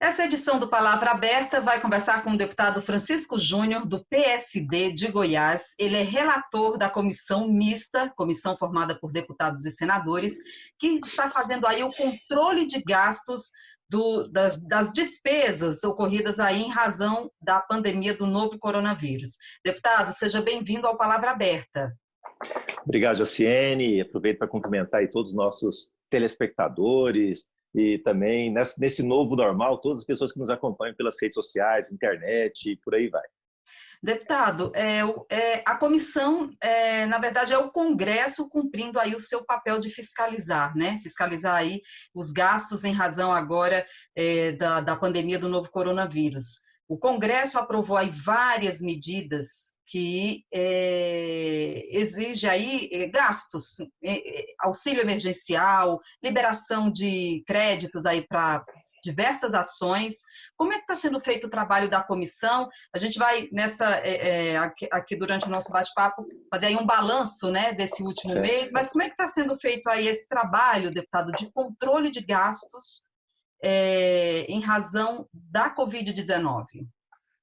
Essa edição do Palavra Aberta vai conversar com o deputado Francisco Júnior, do PSD de Goiás. Ele é relator da comissão mista, comissão formada por deputados e senadores, que está fazendo aí o controle de gastos das despesas ocorridas aí em razão da pandemia do novo coronavírus. Deputado, seja bem-vindo ao Palavra Aberta. Obrigado, Jaciene. Aproveito para cumprimentar aí todos os nossos telespectadores e também nesse novo normal, todas as pessoas que nos acompanham pelas redes sociais, internet e por aí vai. Deputado, a comissão, na verdade, é o Congresso cumprindo aí o seu papel de fiscalizar, né? Fiscalizar aí os gastos em razão agora da pandemia do novo coronavírus. O Congresso aprovou aí várias medidas que exige aí gastos, auxílio emergencial, liberação de créditos aí para diversas ações. Como é que está sendo feito o trabalho da comissão? A gente vai aqui durante o nosso bate-papo fazer aí um balanço, né, desse último mês, mas como é que está sendo feito aí esse trabalho, deputado, de controle de gastos em razão da Covid-19?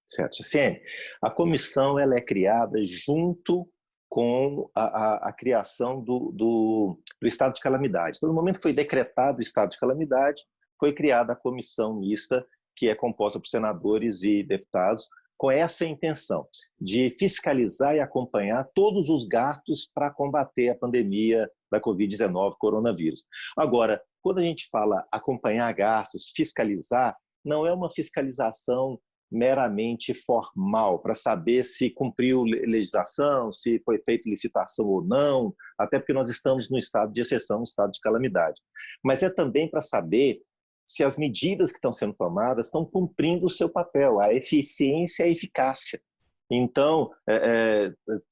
Certo, Jaciene. A comissão ela é criada junto com a criação do estado de calamidade. Então, no momento que foi decretado o estado de calamidade, foi criada a comissão mista, que é composta por senadores e deputados, com essa intenção de fiscalizar e acompanhar todos os gastos para combater a pandemia da Covid-19, coronavírus. Agora, quando a gente fala acompanhar gastos, fiscalizar, não é uma fiscalização meramente formal, para saber se cumpriu legislação, se foi feita licitação ou não, até porque nós estamos no estado de exceção, no estado de calamidade. Mas é também para saber se as medidas que estão sendo tomadas estão cumprindo o seu papel, a eficiência e a eficácia. Então,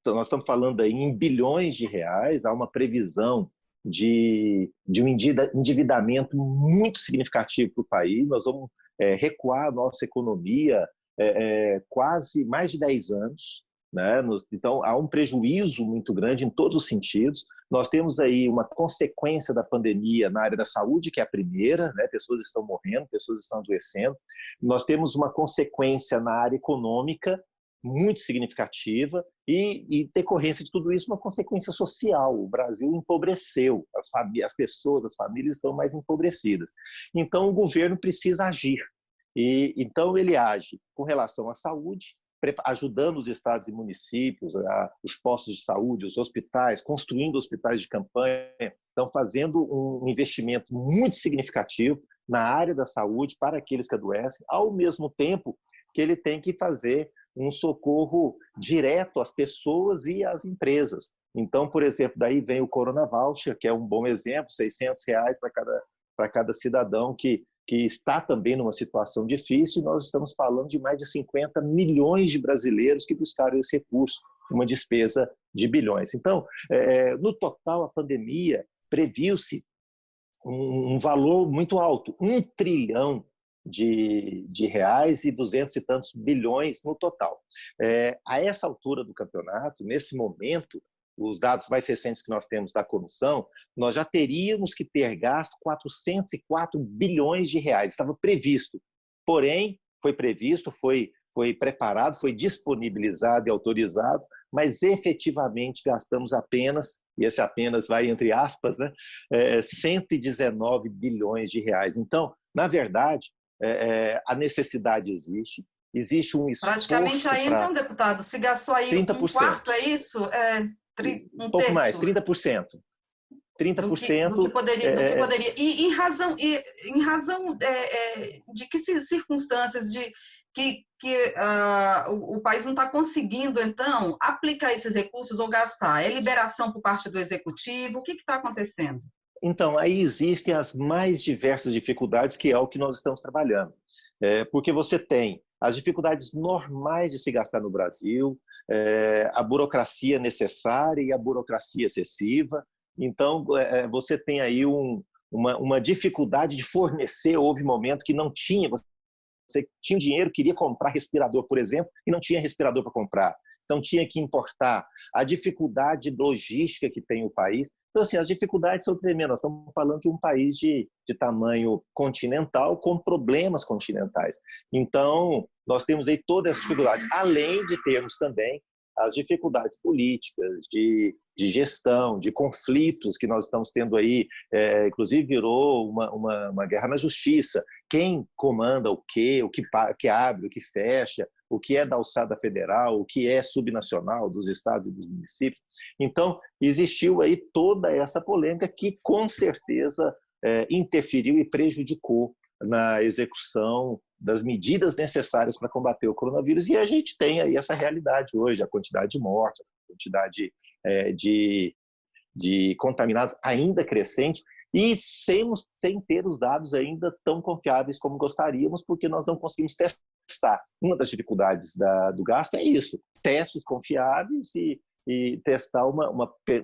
nós estamos falando aí em bilhões de reais, há uma previsão de um endividamento muito significativo para o país, nós vamos recuar a nossa economia quase mais de 10 anos, né? Então, há um prejuízo muito grande em todos os sentidos. Nós temos aí uma consequência da pandemia na área da saúde, que é a primeira, né? Pessoas estão morrendo, pessoas estão adoecendo. Nós temos uma consequência na área econômica muito significativa e decorrência de tudo isso, uma consequência social. O Brasil empobreceu, as pessoas, as famílias estão mais empobrecidas. Então, o governo precisa agir. Então, ele age com relação à saúde, ajudando os estados e municípios, os postos de saúde, os hospitais, construindo hospitais de campanha, estão fazendo um investimento muito significativo na área da saúde para aqueles que adoecem, ao mesmo tempo que ele tem que fazer um socorro direto às pessoas e às empresas. Então, por exemplo, daí vem o Corona Voucher, que é um bom exemplo, R$600 para cada cidadão que está também numa situação difícil. Nós estamos falando de mais de 50 milhões de brasileiros que buscaram esse recurso, uma despesa de bilhões. Então, no total, a pandemia previu-se um valor muito alto, 1 trilhão de reais e 200 e tantos bilhões no total. A essa altura do campeonato, nesse momento, os dados mais recentes que nós temos da comissão, nós já teríamos que ter gasto 404 bilhões de reais. Estava previsto, porém, foi previsto, foi preparado, foi disponibilizado e autorizado, mas efetivamente gastamos apenas, e esse apenas vai entre aspas, né, 119 bilhões de reais. Então, na verdade, a necessidade existe um esforço. Praticamente aí, então, deputado, se gastou aí 30%. Um quarto, é isso? Um pouco terço. mais, 30%. 30% do que poderia. E em razão de que circunstâncias que o país não está conseguindo, então, aplicar esses recursos ou gastar? É liberação por parte do executivo? O que está acontecendo? Então, aí existem as mais diversas dificuldades, que é o que nós estamos trabalhando. Porque você tem as dificuldades normais de se gastar no Brasil, a burocracia necessária e a burocracia excessiva. Então, você tem aí uma dificuldade de fornecer. Houve momento que não tinha, você tinha dinheiro, queria comprar respirador, por exemplo, e não tinha respirador para comprar. então tinha que importar, a dificuldade logística que tem o país. Então, assim, as dificuldades são tremendas. Nós estamos falando de um país de tamanho continental com problemas continentais. Então, nós temos aí toda essa dificuldade, além de termos também as dificuldades políticas, de gestão, de conflitos que nós estamos tendo aí, inclusive virou uma guerra na justiça. Quem comanda o que abre, o que fecha, o que é da alçada federal, o que é subnacional dos estados e dos municípios. Então, existiu aí toda essa polêmica que, com certeza, interferiu e prejudicou na execução das medidas necessárias para combater o coronavírus, e a gente tem aí essa realidade hoje, a quantidade de mortes, a quantidade de contaminados ainda crescente, e sem ter os dados ainda tão confiáveis como gostaríamos, porque nós não conseguimos testar. Uma das dificuldades do gasto é isso, testes confiáveis e testar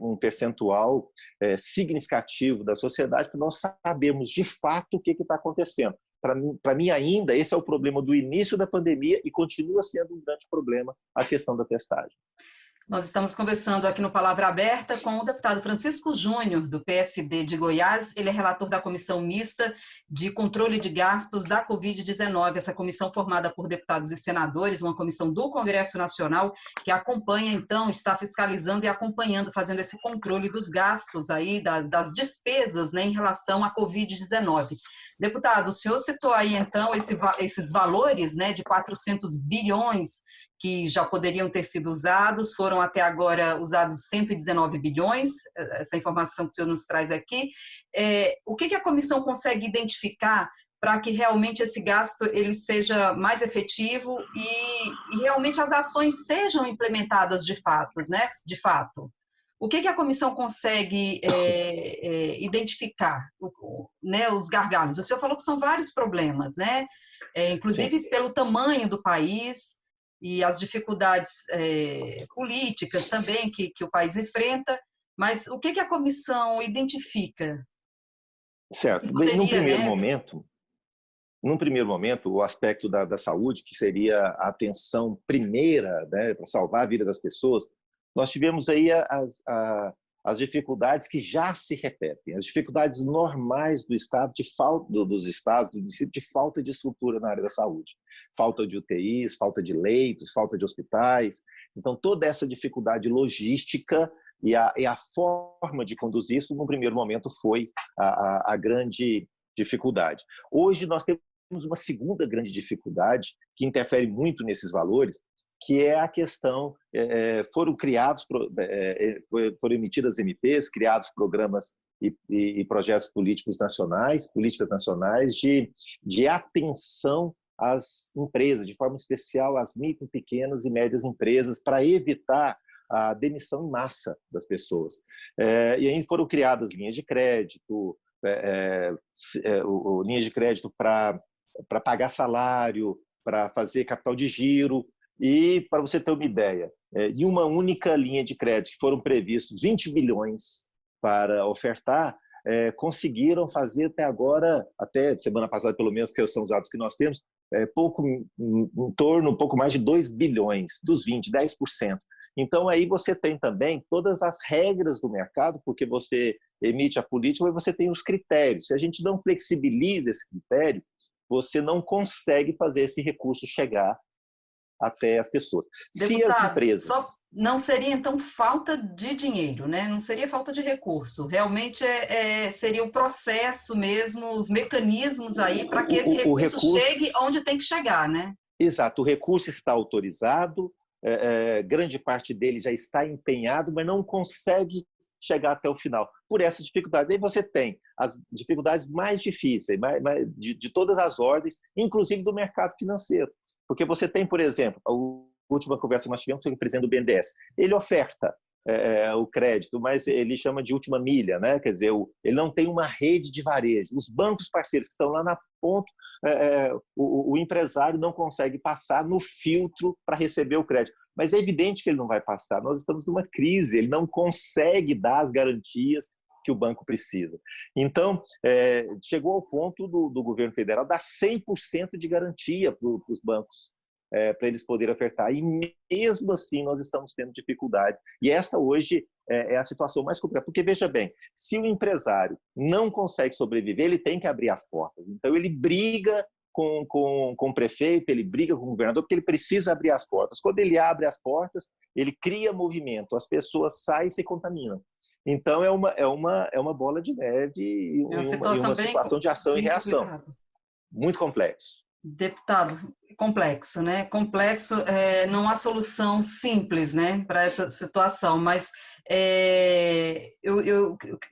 um percentual significativo da sociedade, para nós sabermos de fato o que está acontecendo. Para mim, ainda, esse é o problema do início da pandemia e continua sendo um grande problema a questão da testagem. Nós estamos conversando aqui no Palavra Aberta com o deputado Francisco Júnior, do PSD de Goiás. Ele é relator da Comissão Mista de Controle de Gastos da Covid-19, essa comissão formada por deputados e senadores, uma comissão do Congresso Nacional que acompanha, então, está fiscalizando e acompanhando, fazendo esse controle dos gastos aí, das despesas, né, em relação à Covid-19. Deputado, o senhor citou aí, então, esses valores, né, de 400 bilhões que já poderiam ter sido usados, foram até agora usados 119 bilhões, essa informação que o senhor nos traz aqui. O que a comissão consegue identificar para que realmente esse gasto ele seja mais efetivo e realmente as ações sejam implementadas de fato, né? De fato. O que a comissão consegue identificar, né, os gargalos? O senhor falou que são vários problemas, né? Inclusive Sim. pelo tamanho do país e as dificuldades políticas também que o país enfrenta, mas o que a comissão identifica? Certo. Poderia, num primeiro momento, o aspecto da saúde, que seria a atenção primeira, né, para salvar a vida das pessoas, nós tivemos aí as dificuldades que já se repetem, as dificuldades normais do Estado, dos estados, do município, de falta de estrutura na área da saúde. Falta de UTIs, falta de leitos, falta de hospitais. Então, toda essa dificuldade logística e a forma de conduzir isso, no primeiro momento, foi a grande dificuldade. Hoje, nós temos uma segunda grande dificuldade, que interfere muito nesses valores, que é a questão, foram emitidas MPs, criados programas e projetos políticas nacionais de atenção às empresas, de forma especial às micro, pequenas e médias empresas, para evitar a demissão em massa das pessoas. E aí foram criadas linhas de crédito, linhas de crédito para pagar salário, para fazer capital de giro. E, para você ter uma ideia, em uma única linha de crédito que foram previstos 20 bilhões para ofertar, conseguiram fazer até agora, até semana passada pelo menos, que são os dados que nós temos, em torno, um pouco mais de 2 bilhões, dos 20, 10%. Então, aí você tem também todas as regras do mercado, porque você emite a política, mas você tem os critérios. Se a gente não flexibiliza esse critério, você não consegue fazer esse recurso chegar até as pessoas. Deputado, se as empresas... não seria, então, falta de dinheiro, né? Não seria falta de recurso. Realmente seria o processo mesmo, os mecanismos aí para que esse recurso chegue onde tem que chegar, né? Exato. O recurso está autorizado, grande parte dele já está empenhado, mas não consegue chegar até o final, por essas dificuldades. Aí você tem as dificuldades mais difíceis, de todas as ordens, inclusive do mercado financeiro. Porque você tem, por exemplo, a última conversa que nós tivemos foi com o presidente do BNDES. Ele oferta o crédito, mas ele chama de última milha, né? Quer dizer, ele não tem uma rede de varejo. Os bancos parceiros que estão lá na ponta, o empresário não consegue passar no filtro para receber o crédito. Mas é evidente que ele não vai passar. Nós estamos numa crise, ele não consegue dar as garantias que o banco precisa. Então, chegou ao ponto do governo federal dar 100% de garantia para os bancos. para eles poderem ofertar. E mesmo assim nós estamos tendo dificuldades. E esta hoje é a situação mais complicada. Porque, veja bem, se o empresário não consegue sobreviver, ele tem que abrir as portas. Então ele briga com o prefeito, ele briga com o governador, porque ele precisa abrir as portas. Quando ele abre as portas, ele cria movimento, as pessoas saem e se contaminam. Então, é uma bola de neve e uma situação de ação e reação. Complicado. Muito complexo. Deputado, complexo, né? Complexo, não há solução simples, né, para essa situação, mas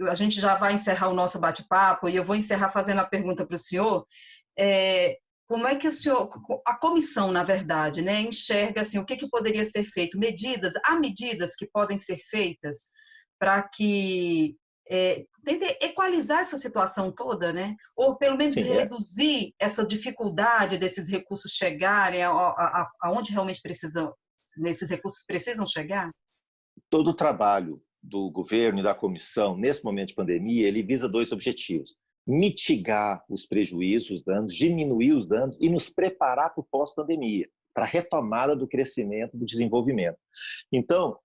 a gente já vai encerrar o nosso bate-papo e eu vou encerrar fazendo a pergunta para o senhor. Como é que a comissão, na verdade, né, enxerga assim, o que poderia ser feito? Há medidas que podem ser feitas para que tente equalizar essa situação toda, né? Ou pelo menos reduzir essa dificuldade desses recursos chegarem aonde realmente esses recursos precisam chegar? Todo o trabalho do governo e da comissão, nesse momento de pandemia, ele visa 2 objetivos: mitigar os prejuízos, os danos, diminuir os danos e nos preparar para o pós-pandemia, para a retomada do crescimento, do desenvolvimento. Então,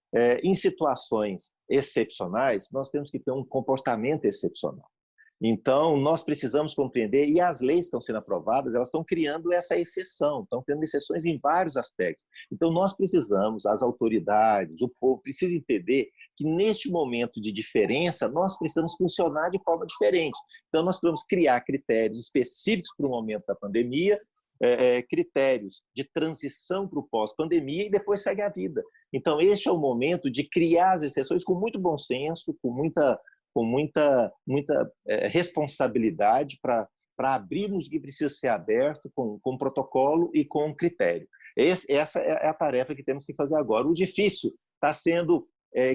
em situações excepcionais, nós temos que ter um comportamento excepcional. Então, nós precisamos compreender, e as leis que estão sendo aprovadas, elas estão criando essa exceção, estão tendo exceções em vários aspectos. Então, nós precisamos, as autoridades, o povo, precisa entender que neste momento de diferença, nós precisamos funcionar de forma diferente. Então, nós precisamos criar critérios específicos para o momento da pandemia, critérios de transição para o pós-pandemia e depois segue a vida. Então, este é o momento de criar as exceções com muito bom senso, com muita responsabilidade para abrirmos o que precisa ser aberto com protocolo e com critério. Essa é a tarefa que temos que fazer agora. O difícil está sendo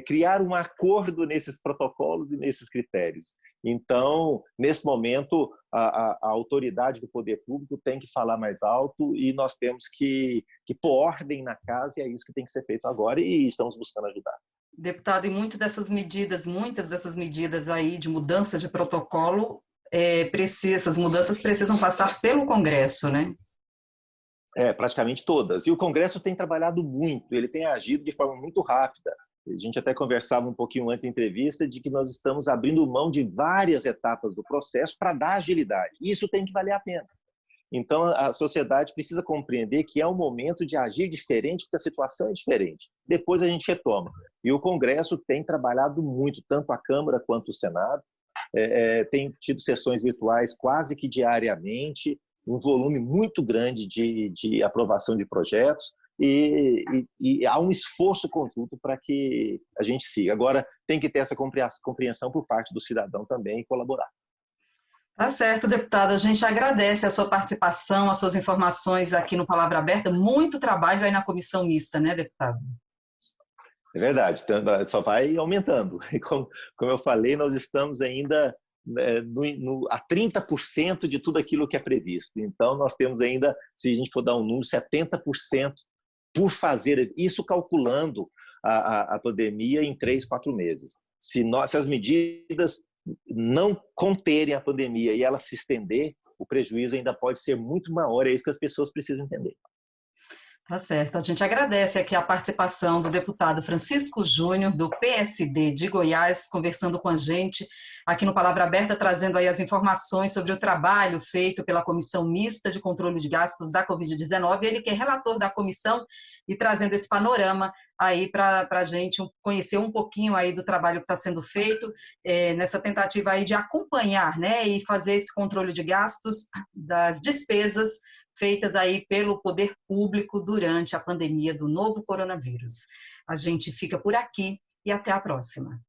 criar um acordo nesses protocolos e nesses critérios. Então, nesse momento, a autoridade do poder público tem que falar mais alto e nós temos que pôr ordem na casa, e é isso que tem que ser feito agora, e estamos buscando ajudar. Deputado, e muitas dessas medidas aí de mudança de protocolo, essas mudanças precisam passar pelo Congresso, né? Praticamente todas. E o Congresso tem trabalhado muito, ele tem agido de forma muito rápida. A gente até conversava um pouquinho antes da entrevista de que nós estamos abrindo mão de várias etapas do processo para dar agilidade. E isso tem que valer a pena. Então, a sociedade precisa compreender que é um momento de agir diferente, porque a situação é diferente. Depois a gente retoma. E o Congresso tem trabalhado muito, tanto a Câmara quanto o Senado. Tem tido sessões virtuais quase que diariamente, um volume muito grande de aprovação de projetos. E há um esforço conjunto para que a gente siga. Agora, tem que ter essa compreensão por parte do cidadão também e colaborar. Tá certo, deputado. A gente agradece a sua participação, as suas informações aqui no Palavra Aberta. Muito trabalho aí na comissão mista, né, deputado? É verdade, só vai aumentando. E como eu falei, nós estamos ainda a 30% de tudo aquilo que é previsto. Então, nós temos ainda, se a gente for dar um número, 70% por fazer, isso calculando a pandemia em 3, 4 meses. Se as medidas não conterem a pandemia e ela se estender, o prejuízo ainda pode ser muito maior, é isso que as pessoas precisam entender. Tá certo. A gente agradece aqui a participação do deputado Francisco Júnior, do PSD de Goiás, conversando com a gente aqui no Palavra Aberta, trazendo aí as informações sobre o trabalho feito pela Comissão Mista de Controle de Gastos da Covid-19. Ele que é relator da comissão e trazendo esse panorama aí para a gente conhecer um pouquinho aí do trabalho que está sendo feito nessa tentativa aí de acompanhar, né, e fazer esse controle de gastos das despesas feitas aí pelo poder público durante a pandemia do novo coronavírus. A gente fica por aqui e até a próxima.